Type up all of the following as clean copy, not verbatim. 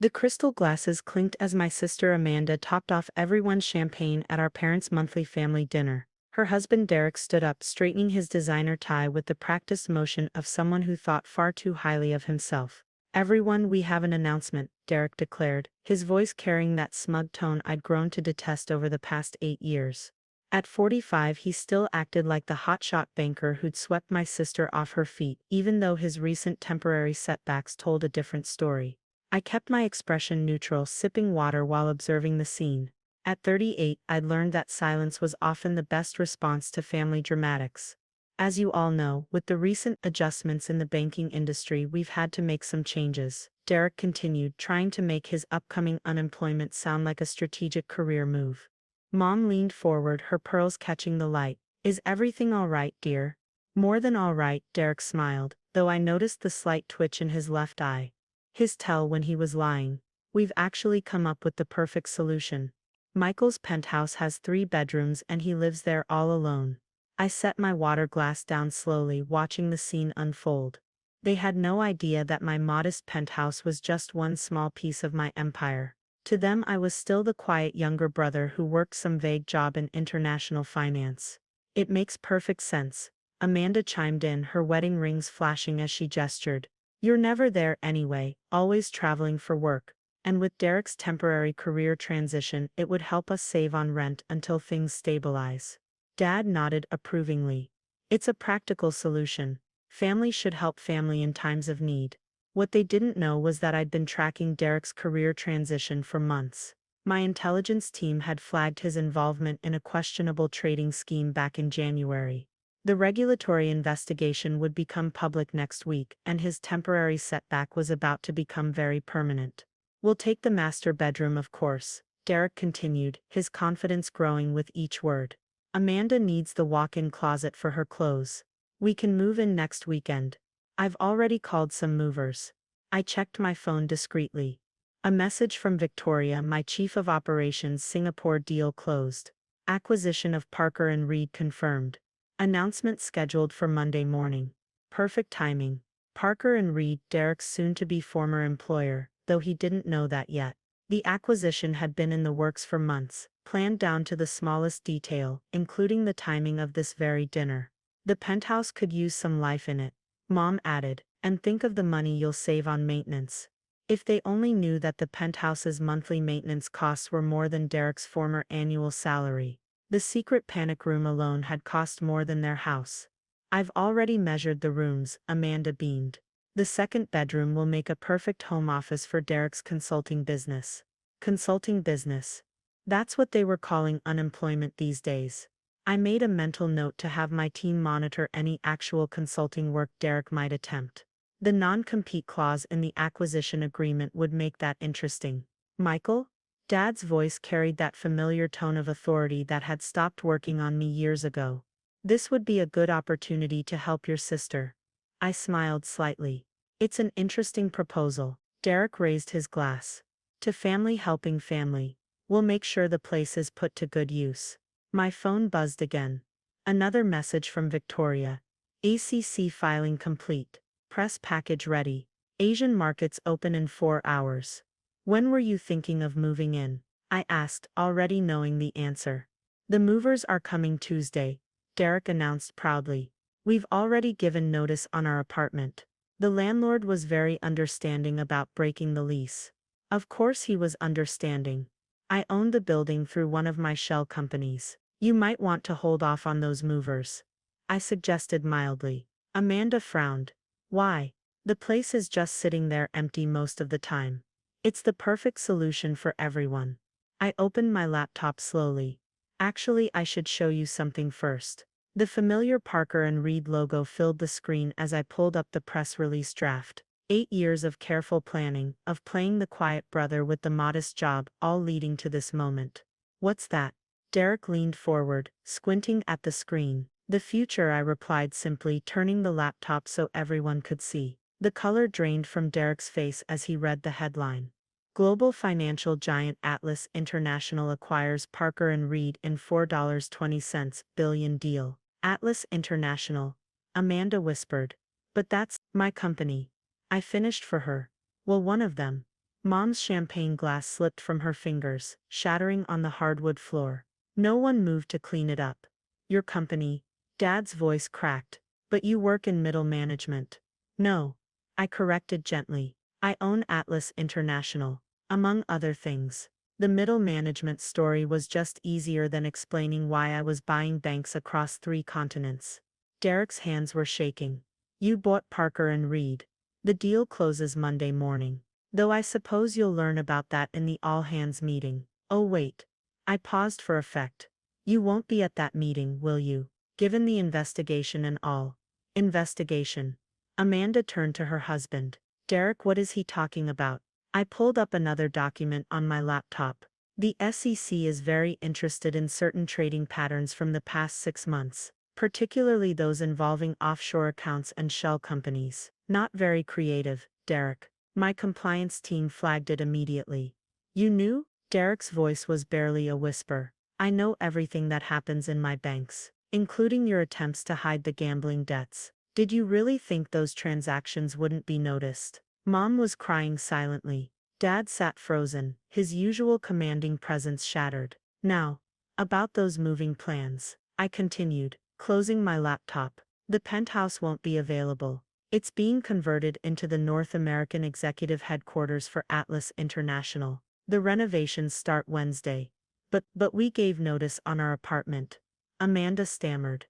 The crystal glasses clinked as my sister Amanda topped off everyone's champagne at our parents' monthly family dinner. Her husband Derek stood up, straightening his designer tie with the practiced motion of someone who thought far too highly of himself. "Everyone, we have an announcement," Derek declared, his voice carrying that smug tone I'd grown to detest over the past 8 years. At 45, he still acted like the hotshot banker who'd swept my sister off her feet, even though his recent temporary setbacks told a different story. I kept my expression neutral, sipping water while observing the scene. At 38, I'd learned that silence was often the best response to family dramatics. "As you all know, with the recent adjustments in the banking industry, we've had to make some changes," Derek continued, trying to make his upcoming unemployment sound like a strategic career move. Mom leaned forward, her pearls catching the light. "Is everything all right, dear?" "More than all right," Derek smiled, though I noticed the slight twitch in his left eye. His tell when he was lying. "We've actually come up with the perfect solution. Michael's penthouse has 3 bedrooms and he lives there all alone." I set my water glass down slowly, watching the scene unfold. They had no idea that my modest penthouse was just one small piece of my empire. To them, I was still the quiet younger brother who worked some vague job in international finance. "It makes perfect sense," Amanda chimed in, her wedding rings flashing as she gestured. "You're never there anyway, always traveling for work. And with Derek's temporary career transition, it would help us save on rent until things stabilize." Dad nodded approvingly. "It's a practical solution. Family should help family in times of need." What they didn't know was that I'd been tracking Derek's career transition for months. My intelligence team had flagged his involvement in a questionable trading scheme back in January. The regulatory investigation would become public next week, and his temporary setback was about to become very permanent. "We'll take the master bedroom, of course," Derek continued, his confidence growing with each word. "Amanda needs the walk-in closet for her clothes. We can move in next weekend. I've already called some movers." I checked my phone discreetly. A message from Victoria, my chief of operations. "Singapore deal closed. Acquisition of Parker and Reed confirmed. Announcement scheduled for Monday morning." Perfect timing. Parker and Reed, Derek's soon-to-be former employer, though he didn't know that yet. The acquisition had been in the works for months, planned down to the smallest detail, including the timing of this very dinner. "The penthouse could use some life in it," Mom added, "and think of the money you'll save on maintenance." If they only knew that the penthouse's monthly maintenance costs were more than Derek's former annual salary. The secret panic room alone had cost more than their house. "I've already measured the rooms," Amanda beamed. "The second bedroom will make a perfect home office for Derek's consulting business." Consulting business. That's what they were calling unemployment these days. I made a mental note to have my team monitor any actual consulting work Derek might attempt. The non-compete clause in the acquisition agreement would make that interesting. "Michael?" Dad's voice carried that familiar tone of authority that had stopped working on me years ago. "This would be a good opportunity to help your sister." I smiled slightly. "It's an interesting proposal." Derek raised his glass. "To family helping family. We'll make sure the place is put to good use." My phone buzzed again. Another message from Victoria. "ACC filing complete. Press package ready. Asian markets open in 4 hours." "When were you thinking of moving in?" I asked, already knowing the answer. "The movers are coming Tuesday," Derek announced proudly. "We've already given notice on our apartment." The landlord was very understanding about breaking the lease. Of course he was understanding. I owned the building through one of my shell companies. "You might want to hold off on those movers," I suggested mildly. Amanda frowned. "Why? The place is just sitting there empty most of the time. It's the perfect solution for everyone." I opened my laptop slowly. "Actually, I should show you something first." The familiar Parker and Reed logo filled the screen as I pulled up the press release draft. 8 years of careful planning, of playing the quiet brother with the modest job, all leading to this moment. "What's that?" Derek leaned forward, squinting at the screen. "The future," I replied simply, turning the laptop so everyone could see. The color drained from Derek's face as he read the headline. "Global financial giant Atlas International acquires Parker and Reed in $4.20 billion deal." Atlas International, Amanda whispered. "But that's my company." I finished for her. "Well, one of them." Mom's champagne glass slipped from her fingers, shattering on the hardwood floor. No one moved to clean it up. Your company, Dad's voice cracked. But you work in middle management. No. I corrected gently. I own Atlas International, among other things. The middle management story was just easier than explaining why I was buying banks across 3 continents. Derek's hands were shaking. You bought Parker and Reed. The deal closes Monday morning. Though I suppose you'll learn about that in the all-hands meeting. Oh wait. I paused for effect. You won't be at that meeting, will you? Given the investigation and all. Investigation. Amanda turned to her husband. Derek, what is he talking about? I pulled up another document on my laptop. The SEC is very interested in certain trading patterns from the past 6 months, particularly those involving offshore accounts and shell companies. Not very creative, Derek. My compliance team flagged it immediately. You knew? Derek's voice was barely a whisper. I know everything that happens in my banks, including your attempts to hide the gambling debts. Did you really think those transactions wouldn't be noticed? Mom was crying silently. Dad sat frozen, his usual commanding presence shattered. Now, about those moving plans, I continued, closing my laptop. The penthouse won't be available. It's being converted into the North American executive headquarters for Atlas International. The renovations start Wednesday. But we gave notice on our apartment. Amanda stammered.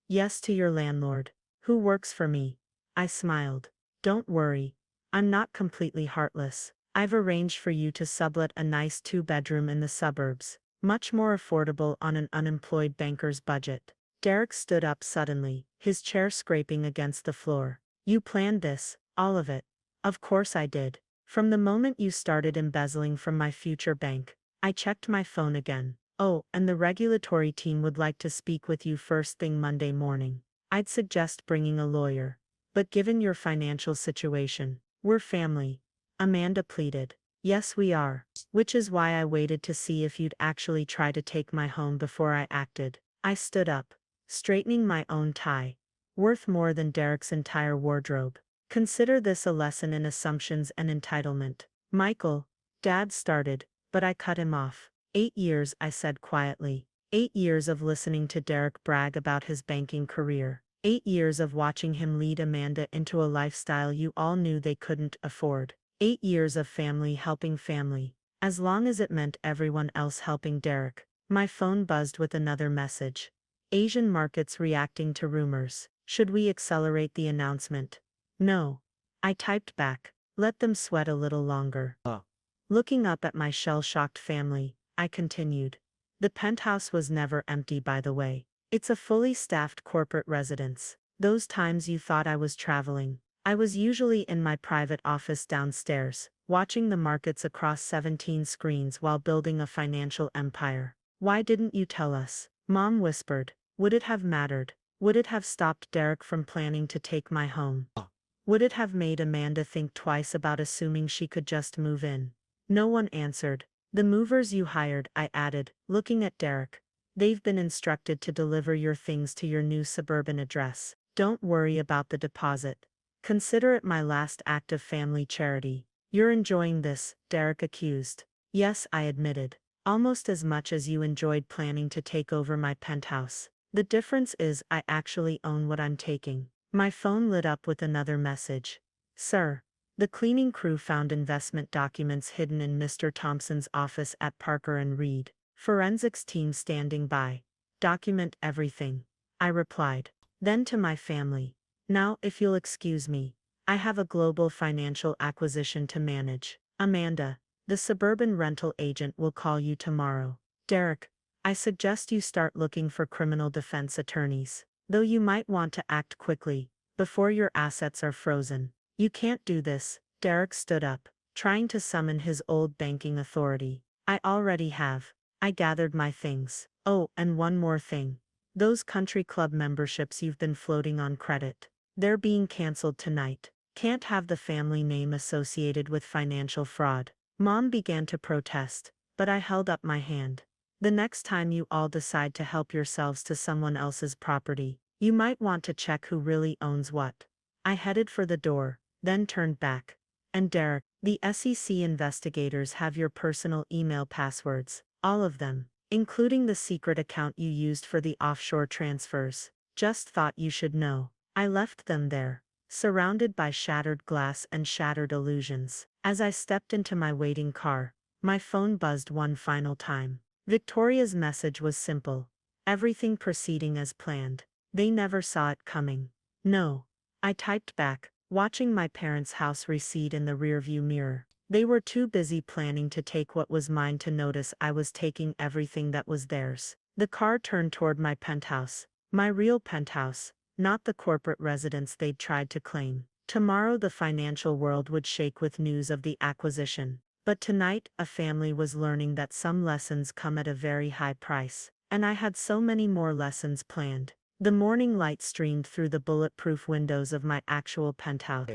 Yes, to your landlord, who works for me. I smiled. Don't worry. I'm not completely heartless. I've arranged for you to sublet a nice 2-bedroom in the suburbs, much more affordable on an unemployed banker's budget. Derek stood up suddenly, his chair scraping against the floor. You planned this, all of it. Of course I did. From the moment you started embezzling from my future bank. I checked my phone again. Oh, and the regulatory team would like to speak with you first thing Monday morning. I'd suggest bringing a lawyer. But given your financial situation, we're family. Amanda pleaded. Yes, we are. Which is why I waited to see if you'd actually try to take my home before I acted. I stood up, straightening my own tie. Worth more than Derek's entire wardrobe. Consider this a lesson in assumptions and entitlement. Michael, Dad started, but I cut him off. 8 years, I said quietly. 8 years of listening to Derek brag about his banking career. 8 years of watching him lead Amanda into a lifestyle you all knew they couldn't afford. 8 years of family helping family. As long as it meant everyone else helping Derek. My phone buzzed with another message. Asian markets reacting to rumors. Should we accelerate the announcement? No. I typed back. Let them sweat a little longer. Looking up at my shell-shocked family, I continued. The penthouse was never empty, by the way. It's a fully staffed corporate residence. Those times you thought I was traveling, I was usually in my private office downstairs, watching the markets across 17 screens while building a financial empire. Why didn't you tell us? Mom whispered. Would it have mattered? Would it have stopped Derek from planning to take my home? Would it have made Amanda think twice about assuming she could just move in? No one answered. The movers you hired, I added, looking at Derek. They've been instructed to deliver your things to your new suburban address. Don't worry about the deposit. Consider it my last act of family charity. You're enjoying this, Derek accused. Yes, I admitted. Almost as much as you enjoyed planning to take over my penthouse. The difference is I actually own what I'm taking. My phone lit up with another message. Sir, the cleaning crew found investment documents hidden in Mr. Thompson's office at Parker and Reed. Forensics team standing by. Document everything. I replied. Then to my family. Now, if you'll excuse me, I have a global financial acquisition to manage. Amanda, the suburban rental agent will call you tomorrow. Derek, I suggest you start looking for criminal defense attorneys. Though you might want to act quickly, before your assets are frozen. You can't do this. Derek stood up, trying to summon his old banking authority. I already have. I gathered my things. Oh, and one more thing. Those country club memberships you've been floating on credit. They're being canceled tonight. Can't have the family name associated with financial fraud. Mom began to protest, but I held up my hand. The next time you all decide to help yourselves to someone else's property, you might want to check who really owns what. I headed for the door, then turned back. And Derek, The SEC investigators have your personal email passwords, all of them, including the secret account you used for the offshore transfers. Just thought you should know. I left them there, surrounded by shattered glass and shattered illusions. As I stepped into my waiting car, my phone buzzed one final time. Victoria's message was simple. Everything proceeding as planned. They never saw it coming. No. I typed back, watching my parents' house recede in the rearview mirror. They were too busy planning to take what was mine to notice I was taking everything that was theirs. The car turned toward my penthouse. My real penthouse, not the corporate residence they'd tried to claim. Tomorrow the financial world would shake with news of the acquisition. But tonight, a family was learning that some lessons come at a very high price. And I had so many more lessons planned. The morning light streamed through the bulletproof windows of my actual penthouse.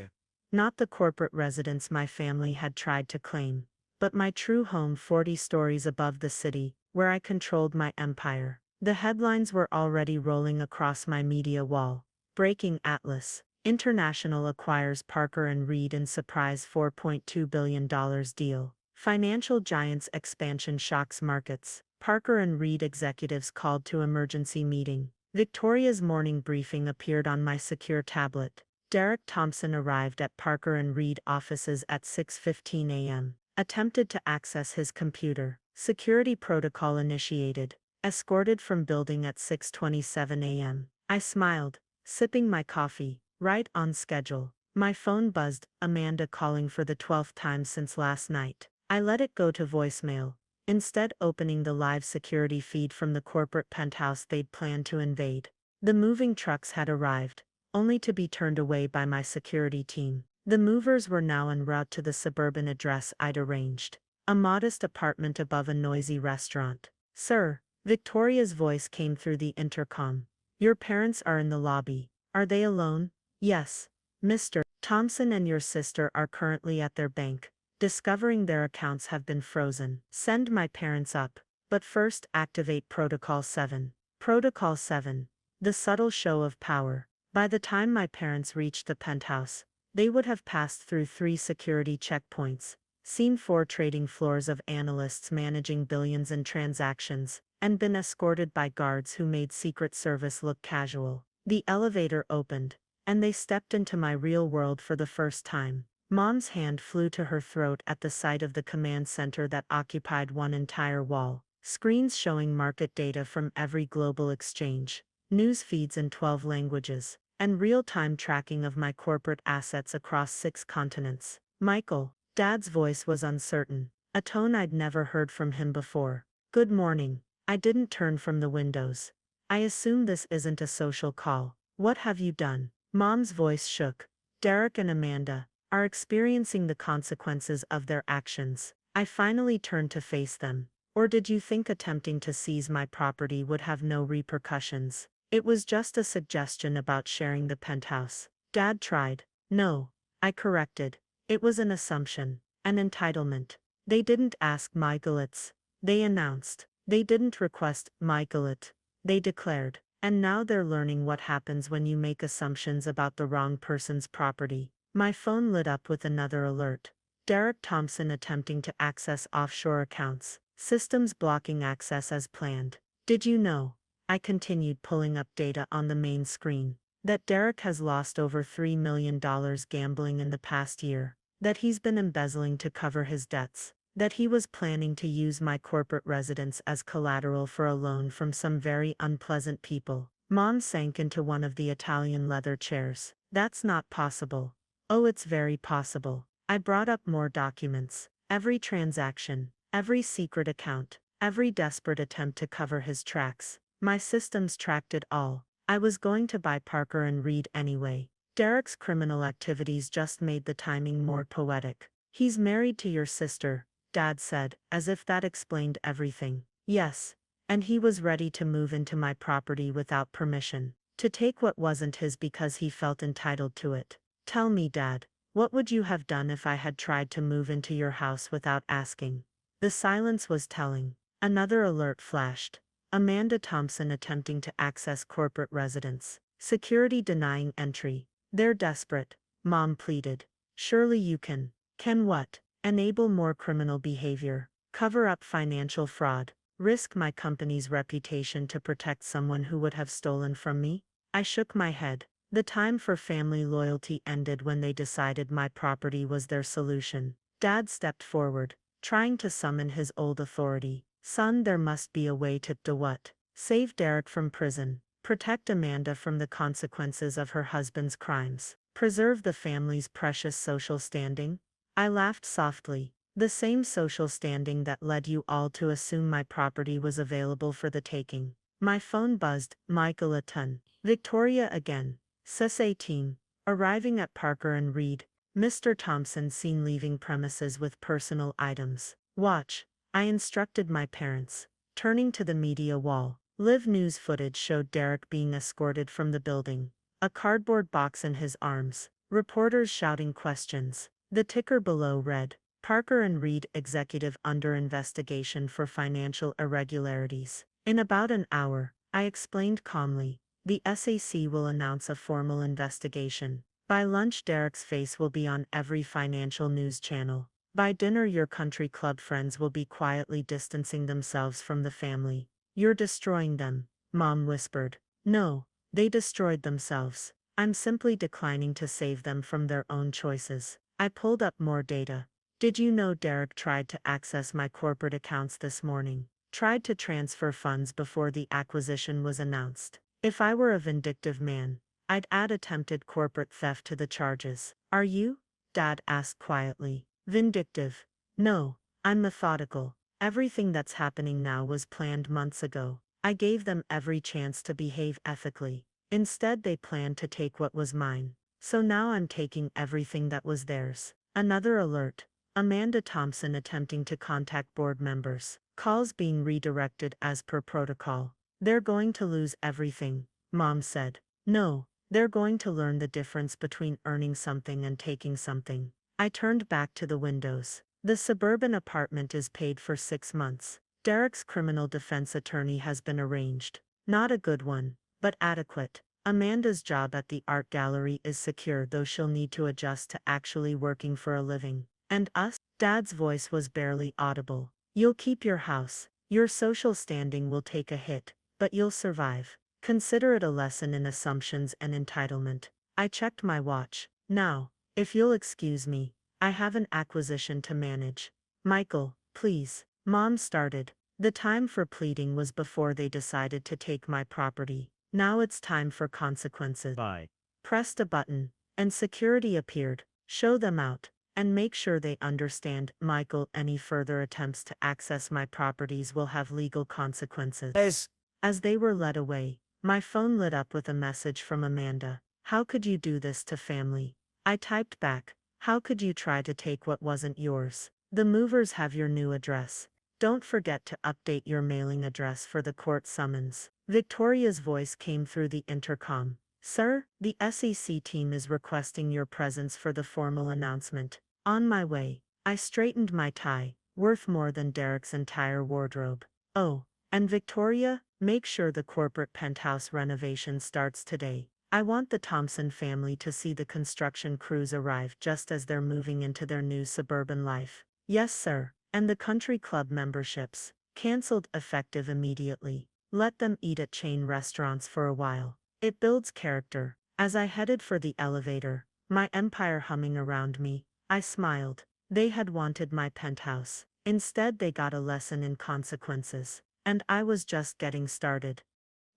Not the corporate residence my family had tried to claim, but my true home 40 stories above the city, where I controlled my empire. The headlines were already rolling across my media wall. Breaking Atlas. International acquires Parker and Reed in surprise $4.2 billion deal. Financial giants expansion shocks markets. Parker and Reed executives called to emergency meeting. Victoria's morning briefing appeared on my secure tablet. Derek Thompson arrived at Parker and Reed offices at 6:15 a.m. Attempted to access his computer. Security protocol initiated. Escorted from building at 6:27 a.m. I smiled, sipping my coffee. Right on schedule. My phone buzzed, Amanda calling for the 12th time since last night. I let it go to voicemail, instead opening the live security feed from the corporate penthouse they'd planned to invade. The moving trucks had arrived, only to be turned away by my security team. The movers were now en route to the suburban address I'd arranged, a modest apartment above a noisy restaurant. Sir, Victoria's voice came through the intercom. Your parents are in the lobby. Are they alone? Yes, Mr. Thompson and your sister are currently at their bank, discovering their accounts have been frozen. Send my parents up, but first activate Protocol 7. Protocol 7. The subtle show of power. By the time my parents reached the penthouse, they would have passed through 3 security checkpoints, seen 4 trading floors of analysts managing billions in transactions, and been escorted by guards who made Secret Service look casual. The elevator opened, and they stepped into my real world for the first time. Mom's hand flew to her throat at the sight of the command center that occupied one entire wall. Screens showing market data from every global exchange, news feeds in 12 languages, and real-time tracking of my corporate assets across 6 continents. Michael, Dad's voice was uncertain, a tone I'd never heard from him before. Good morning. I didn't turn from the windows. I assume this isn't a social call. What have you done? Mom's voice shook. Derek and Amanda are experiencing the consequences of their actions. I finally turned to face them. Or did you think attempting to seize my property would have no repercussions? It was just a suggestion about sharing the penthouse. Dad tried. No, I corrected. It was an assumption, an entitlement. They didn't ask my Gillets. They announced. They didn't request my Gillet. They declared. And now they're learning what happens when you make assumptions about the wrong person's property. My phone lit up with another alert. Derek Thompson attempting to access offshore accounts. Systems blocking access as planned. Did you know? I continued pulling up data on the main screen. That Derek has lost over $3 million gambling in the past year. That he's been embezzling to cover his debts. That he was planning to use my corporate residence as collateral for a loan from some very unpleasant people. Mom sank into one of the Italian leather chairs. That's not possible. Oh, it's very possible. I brought up more documents. Every transaction, every secret account, every desperate attempt to cover his tracks. My systems tracked it all. I was going to buy Parker and Reed anyway. Derek's criminal activities just made the timing more poetic. He's married to your sister, Dad said, as if that explained everything. Yes, and he was ready to move into my property without permission, to take what wasn't his because he felt entitled to it. Tell me, Dad, what would you have done if I had tried to move into your house without asking? The silence was telling. Another alert flashed. Amanda Thompson attempting to access corporate residence. Security denying entry. They're desperate, Mom pleaded. Surely you can. Can what? Enable more criminal behavior, cover up financial fraud, risk my company's reputation to protect someone who would have stolen from me? I shook my head. The time for family loyalty ended when they decided my property was their solution. Dad stepped forward, trying to summon his old authority. Son, there must be a way to do what? Save Derek from prison, protect Amanda from the consequences of her husband's crimes, preserve the family's precious social standing. I laughed softly. The same social standing that led you all to assume my property was available for the taking. My phone buzzed. Michael Aton. Victoria again. SAS team. Arriving at Parker and Reed. Mr. Thompson seen leaving premises with personal items. Watch. I instructed my parents. Turning to the media wall. Live news footage showed Derek being escorted from the building. A cardboard box in his arms. Reporters shouting questions. The ticker below read, Parker and Reed executive under investigation for financial irregularities. In about an hour, I explained calmly, the SEC will announce a formal investigation. By lunch, Derek's face will be on every financial news channel. By dinner, your country club friends will be quietly distancing themselves from the family. You're destroying them, Mom whispered. No, they destroyed themselves. I'm simply declining to save them from their own choices. I pulled up more data. Did you know Derek tried to access my corporate accounts this morning? Tried to transfer funds before the acquisition was announced. If I were a vindictive man, I'd add attempted corporate theft to the charges. Are you? Dad asked quietly. Vindictive? No, I'm methodical. Everything that's happening now was planned months ago. I gave them every chance to behave ethically. Instead, they planned to take what was mine. So now I'm taking everything that was theirs. Another alert. Amanda Thompson attempting to contact board members. Calls being redirected as per protocol. They're going to lose everything, Mom said. No, they're going to learn the difference between earning something and taking something. I turned back to the windows. The suburban apartment is paid for 6 months. Derek's criminal defense attorney has been arranged. Not a good one, but adequate. Amanda's job at the art gallery is secure, though she'll need to adjust to actually working for a living. And us? Dad's voice was barely audible. You'll keep your house. Your social standing will take a hit, but you'll survive. Consider it a lesson in assumptions and entitlement. I checked my watch. Now, if you'll excuse me, I have an acquisition to manage. Michael, please. Mom started. The time for pleading was before they decided to take my property. Now it's time for consequences. Bye. Pressed a button, and security appeared. Show them out, and make sure they understand, Michael, any further attempts to access my properties will have legal consequences. As they were led away, my phone lit up with a message from Amanda. How could you do this to family? I typed back, how could you try to take what wasn't yours? The movers have your new address. Don't forget to update your mailing address for the court summons. Victoria's voice came through the intercom. Sir, the SEC team is requesting your presence for the formal announcement. On my way. I straightened my tie, worth more than Derek's entire wardrobe. Oh, and Victoria, make sure the corporate penthouse renovation starts today. I want the Thompson family to see the construction crews arrive just as they're moving into their new suburban life. Yes, sir. And the country club memberships, canceled effective immediately. Let them eat at chain restaurants for a while. It builds character. As I headed for the elevator, my empire humming around me, I smiled. They had wanted my penthouse. Instead, they got a lesson in consequences. And I was just getting started.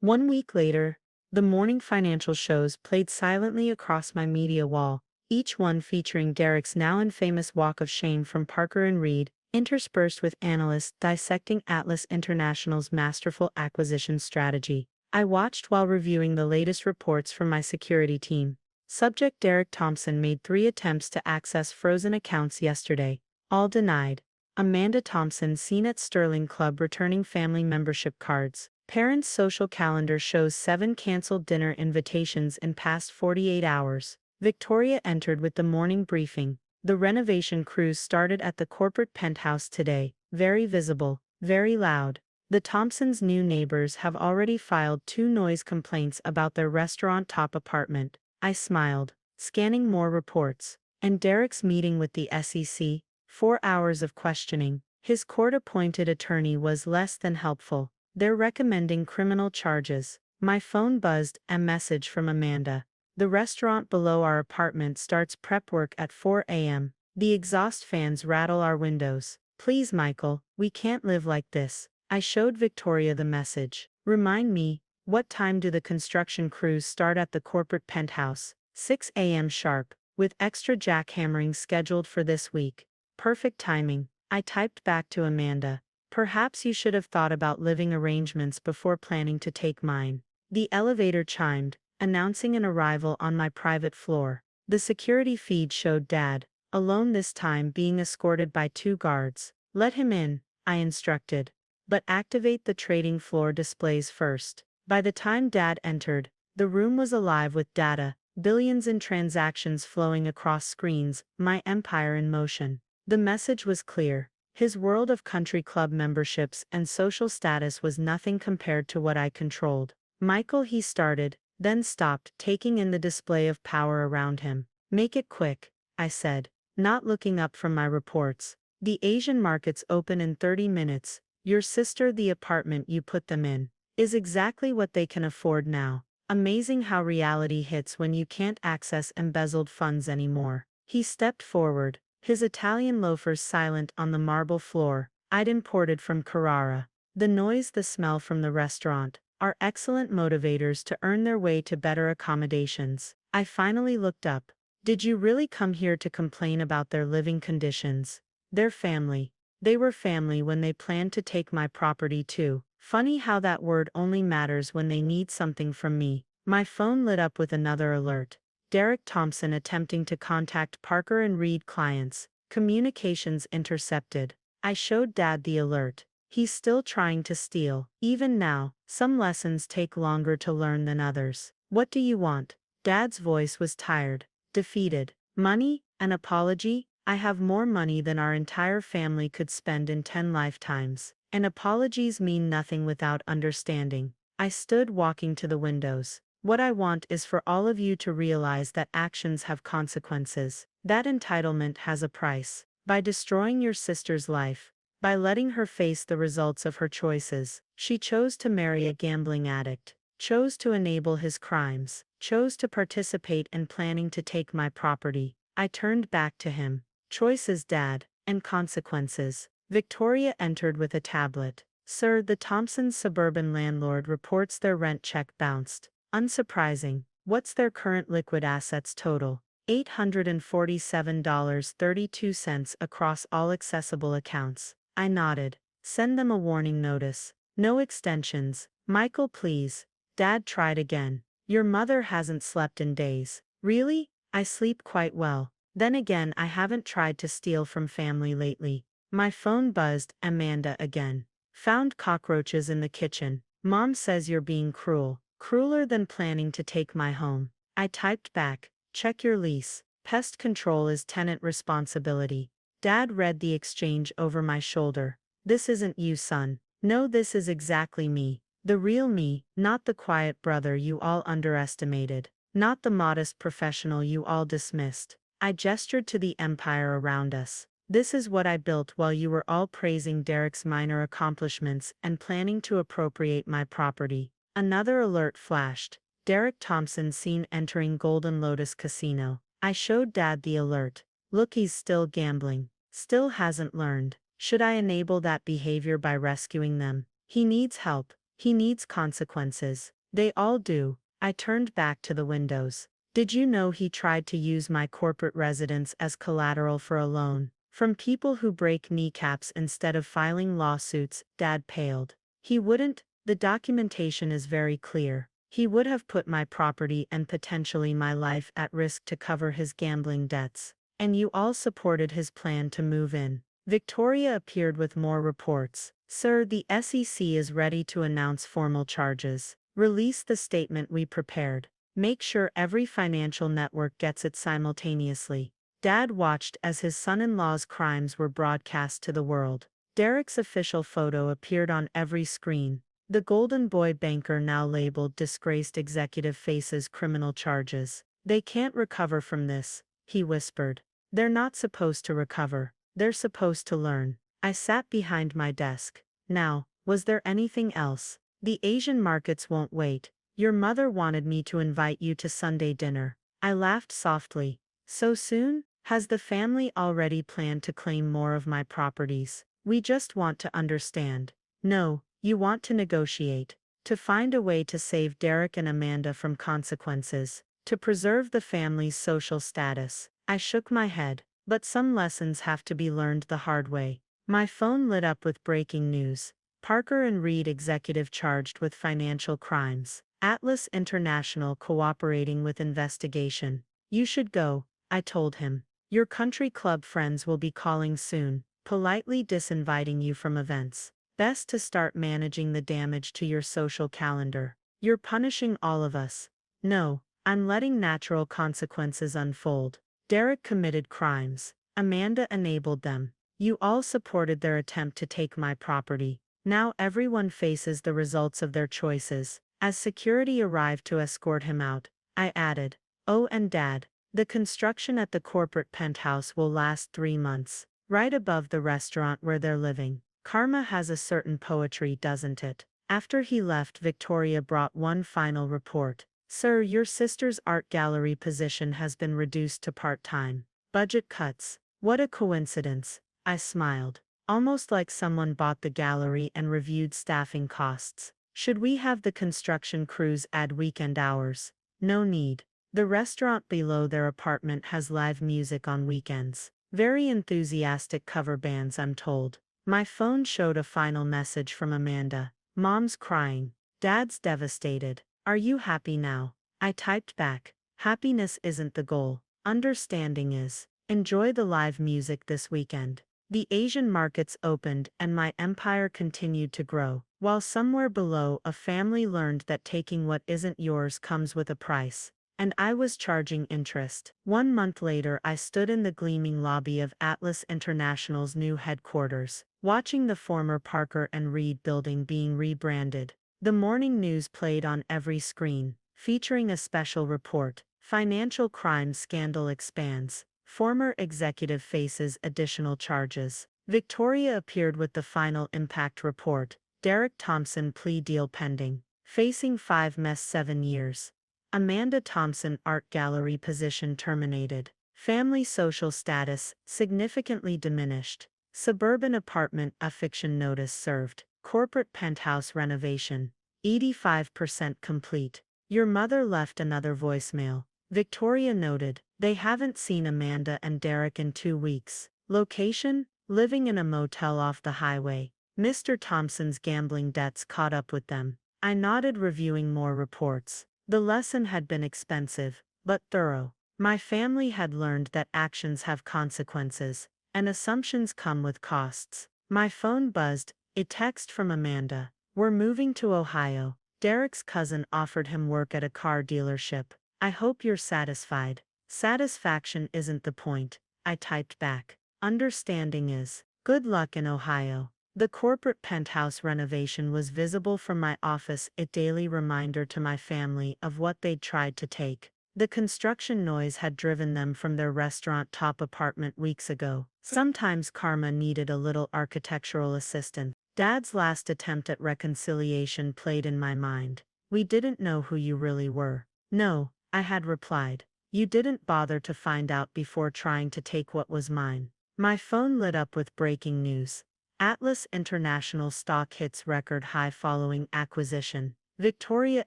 1 week later, the morning financial shows played silently across my media wall, each one featuring Derek's now infamous walk of shame from Parker and Reed, interspersed with analysts dissecting Atlas International's masterful acquisition strategy. I watched while reviewing the latest reports from my security team. Subject Derek Thompson made 3 attempts to access frozen accounts yesterday, all denied. Amanda Thompson seen at Sterling Club returning family membership cards. Parents' social calendar shows 7 canceled dinner invitations in past 48 hours. Victoria entered with the morning briefing. The renovation crews started at the corporate penthouse today. Very visible, very loud. The Thompsons' new neighbors have already filed 2 noise complaints about their restaurant top apartment. I smiled, scanning more reports. And Derek's meeting with the SEC, 4 hours of questioning. His court-appointed attorney was less than helpful. They're recommending criminal charges. My phone buzzed, a message from Amanda. The restaurant below our apartment starts prep work at 4 a.m. The exhaust fans rattle our windows. Please, Michael, we can't live like this. I showed Victoria the message. Remind me, what time do the construction crews start at the corporate penthouse? 6 a.m. sharp, with extra jackhammering scheduled for this week. Perfect timing. I typed back to Amanda. Perhaps you should have thought about living arrangements before planning to take mine. The elevator chimed, announcing an arrival on my private floor. The security feed showed Dad, alone this time, being escorted by 2 guards. Let him in, I instructed. But activate the trading floor displays first. By the time Dad entered, the room was alive with data, billions in transactions flowing across screens, my empire in motion. The message was clear. His world of country club memberships and social status was nothing compared to what I controlled. Michael, he started, then stopped, taking in the display of power around him. Make it quick, I said, not looking up from my reports. The Asian markets open in 30 minutes. Your sister, the apartment you put them in, is exactly what they can afford now. Amazing how reality hits when you can't access embezzled funds anymore. He stepped forward, his Italian loafers silent on the marble floor, I'd imported from Carrara. The noise, the smell from the restaurant, are excellent motivators to earn their way to better accommodations. I finally looked up. Did you really come here to complain about their living conditions? Their family. They were family when they planned to take my property too. Funny how that word only matters when they need something from me. My phone lit up with another alert. Derek Thompson attempting to contact Parker and Reed clients. Communications intercepted. I showed Dad the alert. He's still trying to steal. Even now, some lessons take longer to learn than others. What do you want? Dad's voice was tired, defeated. Money? An apology? I have more money than our entire family could spend in 10 lifetimes. And apologies mean nothing without understanding. I stood walking to the windows. What I want is for all of you to realize that actions have consequences. That entitlement has a price. By destroying your sister's life, by letting her face the results of her choices, she chose to marry a gambling addict, chose to enable his crimes, chose to participate in planning to take my property. I turned back to him. Choices, Dad, and consequences. Victoria entered with a tablet. Sir, the Thompsons' suburban landlord reports their rent check bounced. Unsurprising. What's their current liquid assets total? $847.32 across all accessible accounts. I nodded. Send them a warning notice. No extensions. Michael, please. Dad tried again. Your mother hasn't slept in days. Really? I sleep quite well. Then again, I haven't tried to steal from family lately. My phone buzzed. Amanda again. Found cockroaches in the kitchen. Mom says you're being cruel. Crueler than planning to take my home. I typed back. Check your lease. Pest control is tenant responsibility. Dad read the exchange over my shoulder. This isn't you, son. No, this is exactly me. The real me, not the quiet brother you all underestimated. Not the modest professional you all dismissed. I gestured to the empire around us. This is what I built while you were all praising Derek's minor accomplishments and planning to appropriate my property. Another alert flashed. Derek Thompson seen entering Golden Lotus Casino. I showed Dad the alert. Look, he's still gambling. Still hasn't learned. Should I enable that behavior by rescuing them? He needs help. He needs consequences. They all do. I turned back to the windows. Did you know he tried to use my corporate residence as collateral for a loan? From people who break kneecaps instead of filing lawsuits. Dad paled. He wouldn't. The documentation is very clear. He would have put my property and potentially my life at risk to cover his gambling debts. And you all supported his plan to move in. Victoria appeared with more reports. Sir, the SEC is ready to announce formal charges. Release the statement we prepared. Make sure every financial network gets it simultaneously. Dad watched as his son-in-law's crimes were broadcast to the world. Derek's official photo appeared on every screen. The Golden Boy banker now labeled disgraced executive faces criminal charges. They can't recover from this, he whispered. They're not supposed to recover. They're supposed to learn. I sat behind my desk. Now, was there anything else? The Asian markets won't wait. Your mother wanted me to invite you to Sunday dinner. I laughed softly. So soon? Has the family already planned to claim more of my properties? We just want to understand. No, you want to negotiate. To find a way to save Derek and Amanda from consequences. To preserve the family's social status. I shook my head. But some lessons have to be learned the hard way. My phone lit up with breaking news. Parker and Reed executive charged with financial crimes. Atlas International cooperating with investigation. You should go, I told him. Your country club friends will be calling soon, politely disinviting you from events. Best to start managing the damage to your social calendar. You're punishing all of us. No, I'm letting natural consequences unfold. Derek committed crimes. Amanda enabled them. You all supported their attempt to take my property. Now everyone faces the results of their choices. As security arrived to escort him out, I added, "Oh, and Dad, the construction at the corporate penthouse will last 3 months, right above the restaurant where they're living. Karma has a certain poetry, doesn't it?" After he left, Victoria brought one final report. "Sir, your sister's art gallery position has been reduced to part-time. Budget cuts. What a coincidence." I smiled. Almost like someone bought the gallery and reviewed staffing costs. Should we have the construction crews add weekend hours? No need. The restaurant below their apartment has live music on weekends. Very enthusiastic cover bands, I'm told. My phone showed a final message from Amanda. "Mom's crying. Dad's devastated. Are you happy now?" I typed back. "Happiness isn't the goal. Understanding is. Enjoy the live music this weekend." The Asian markets opened and my empire continued to grow, while somewhere below a family learned that taking what isn't yours comes with a price. And I was charging interest. 1 month later, I stood in the gleaming lobby of Atlas International's new headquarters, watching the former Parker and Reed building being rebranded. The morning news played on every screen, featuring a special report. Financial crime scandal expands. Former executive faces additional charges. Victoria appeared with the final impact report. Derek Thompson plea deal pending. Facing 5-7 years. Amanda Thompson art gallery position terminated. Family social status significantly diminished. Suburban apartment eviction notice served. Corporate penthouse renovation. 85% complete. Your mother left another voicemail. Victoria noted, they haven't seen Amanda and Derek in 2 weeks. Location? Living in a motel off the highway. Mr. Thompson's gambling debts caught up with them. I nodded, reviewing more reports. The lesson had been expensive, but thorough. My family had learned that actions have consequences, and assumptions come with costs. My phone buzzed, a text from Amanda. "We're moving to Ohio. Derek's cousin offered him work at a car dealership. I hope you're satisfied." "Satisfaction isn't the point," I typed back. "Understanding is. Good luck in Ohio." The corporate penthouse renovation was visible from my office, a daily reminder to my family of what they'd tried to take. The construction noise had driven them from their restaurant top apartment weeks ago. Sometimes karma needed a little architectural assistance. Dad's last attempt at reconciliation played in my mind. "We didn't know who you really were." "No," I had replied. "You didn't bother to find out before trying to take what was mine." My phone lit up with breaking news. Atlas International stock hits record high following acquisition. Victoria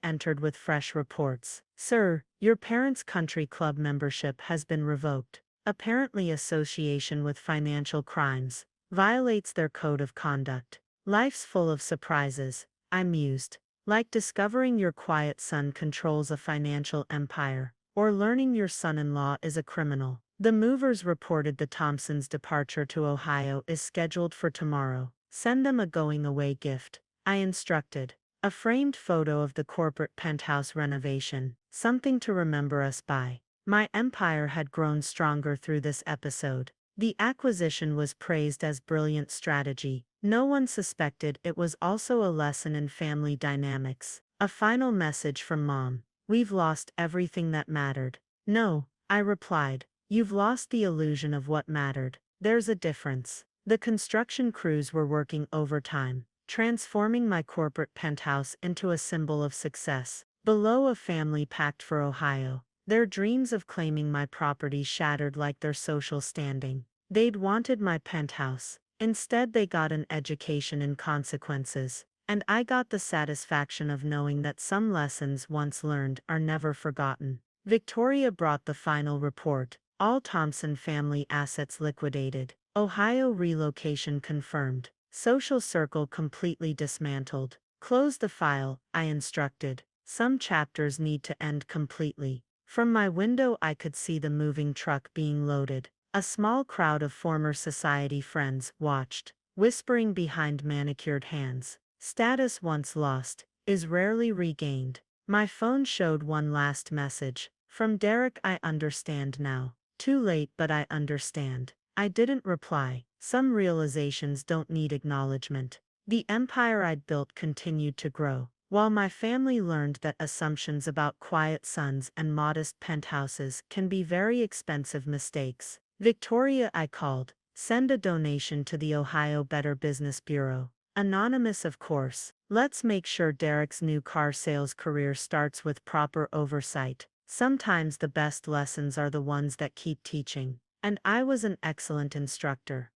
entered with fresh reports. "Sir, your parents' country club membership has been revoked. Apparently association with financial crimes violates their code of conduct." Life's full of surprises, I mused. Like discovering your quiet son controls a financial empire, or learning your son-in-law is a criminal. The movers reported the Thompsons' departure to Ohio is scheduled for tomorrow. "Send them a going-away gift," I instructed. "A framed photo of the corporate penthouse renovation, something to remember us by." My empire had grown stronger through this episode. The acquisition was praised as brilliant strategy. No one suspected it was also a lesson in family dynamics. A final message from Mom. "We've lost everything that mattered." "No," I replied. You've lost the illusion of what mattered. There's a difference. The construction crews were working overtime, transforming my corporate penthouse into a symbol of success. Below, a family packed for Ohio, their dreams of claiming my property shattered like their social standing. They'd wanted my penthouse. Instead, they got an education in consequences. And I got the satisfaction of knowing that some lessons once learned are never forgotten. Victoria brought the final report. All Thompson family assets liquidated. Ohio relocation confirmed. Social circle completely dismantled. Close the file, I instructed. Some chapters need to end completely. From my window, I could see the moving truck being loaded. A small crowd of former society friends watched, whispering behind manicured hands. Status once lost is rarely regained. My phone showed one last message. From Derek, I understand now. Too late, but I understand. I didn't reply. Some realizations don't need acknowledgement. The empire I'd built continued to grow, while my family learned that assumptions about quiet sons and modest penthouses can be very expensive mistakes. Victoria, I called. Send a donation to the Ohio Better Business Bureau. Anonymous, of course. Let's make sure Derek's new car sales career starts with proper oversight. Sometimes the best lessons are the ones that keep teaching. And I was an excellent instructor.